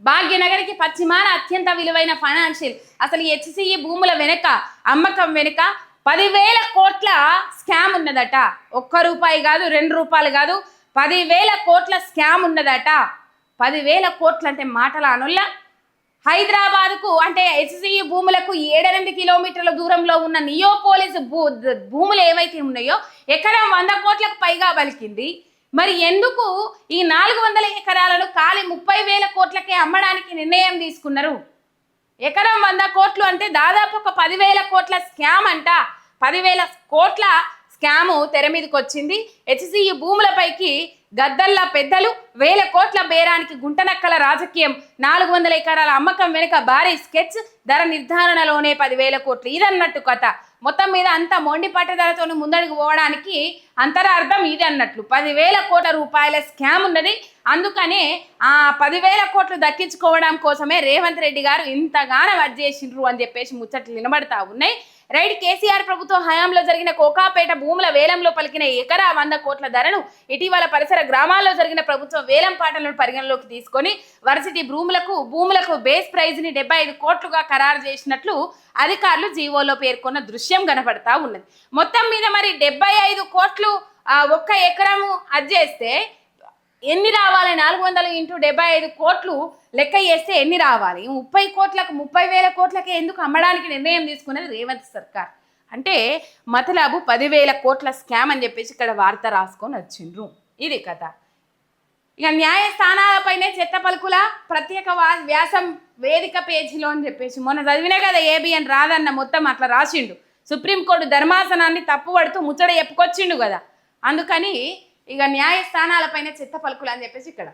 భాగ్యనగర్కి పశ్చిమాన అత్యంత విలువైన ఫైనాన్షియల్ అసలు హెచ్సిఈ భూముల వెనుక అమ్మకం వెనుక 10,000 కోట్ల స్కామ్ ఉన్నదట. ₹1 కాదు, ₹2 కాదు, 10,000 కోట్ల స్కామ్ ఉన్నదట. 10,000 కోట్లు అంటే మాటల అనుల్లా. హైదరాబాద్కు అంటే హెచ్సిఈ భూములకు 7-8 కిలోమీటర్ల దూరంలో ఉన్న నియోపోలిస్ భూములు ఏవైతే ఉన్నాయో ఎకరం 100 కోట్లకు పైగా పలికింది. మరి ఎందుకు ఈ 400 ఎకరాలను ఖాళీ 30,000 కోట్లకే అమ్మడానికి నిర్ణయం తీసుకున్నారు? ఎకరం 100 కోట్లు అంటే దాదాపు ఒక 10,000 కోట్ల స్కామ్ అంట. 10,000 కోట్ల స్కాము తెర మీదకి వచ్చింది. హెచ్సిఈ భూములపైకి గద్దల్లా పెద్దలు, 1,000 కోట్ల బేరానికి గుంటనక్కల రాజకీయం, 400 ఎకరాల అమ్మకం వెనుక భారీ స్కెచ్, ధర నిర్ధారణలోనే 10,000 కోట్లు. ఇదన్నట్టు కథ. మొత్తం మీద అంత మొండి పట్టుదలతో ముందడుగు పోవడానికి అంతరార్థం ఇది అన్నట్లు. 10,000 కోట్ల రూపాయల స్కామ్ ఉన్నది. అందుకనే ఆ 10,000 కోట్లు దక్కించుకోవడం కోసమే రేవంత్ రెడ్డి గారు ఇంతగానో చేసిండ్రు అని చెప్పేసి ముచ్చట్లు వినబడతా ఉన్నాయి. రైట్, కేసీఆర్ ప్రభుత్వ హయాంలో జరిగిన కోకాపేట భూముల వేలంలో పలికిన ఎకరా 100 కోట్ల ధరను ఇటీవల పరిసర గ్రామాల్లో జరిగిన ప్రభుత్వ వేలం పాటలను పరిగణలోకి తీసుకొని వర్సిటీ భూములకు బేస్ ప్రైజ్ ని 75 కోట్లుగా ఖరారు చేసినట్లు అధికారులు జీవోలో పేర్కొన్న దృశ్యం కనపడతా ఉన్నది. మొత్తం మీద మరి 75 కోట్లు ఒక్క ఎకరము అజ్జేస్తే ఎన్ని రావాలి? 400 × 75 కోట్లు లెక్క చేస్తే ఎన్ని రావాలి? 30 కోట్లకు 30,000 కోట్లకే ఎందుకు అమ్మడానికి నిర్ణయం తీసుకున్నది రేవంత్ సర్కార్? అంటే మతలబు 10,000 కోట్ల స్కామ్ అని చెప్పేసి ఇక్కడ వార్త రాసుకొని వచ్చిండ్రు. ఇది కథ. ఇక న్యాయస్థానాలపైనే చెత్త పలుకుల ప్రత్యేక వ్యాసం వేదిక పేజీలో అని చెప్పేసి మొన్న చదివినా కదా, ఏబిఎన్ రాదన్న మొత్తం అట్లా రాసిండు. సుప్రీంకోర్టు ధర్మాసనాన్ని తప్పుపడుతూ ముచ్చట చెప్పుకొచ్చిండు కదా. అందుకని ఇక న్యాయస్థానాలపైన చెత్త పలుకులు అని చెప్పేసి ఇక్కడ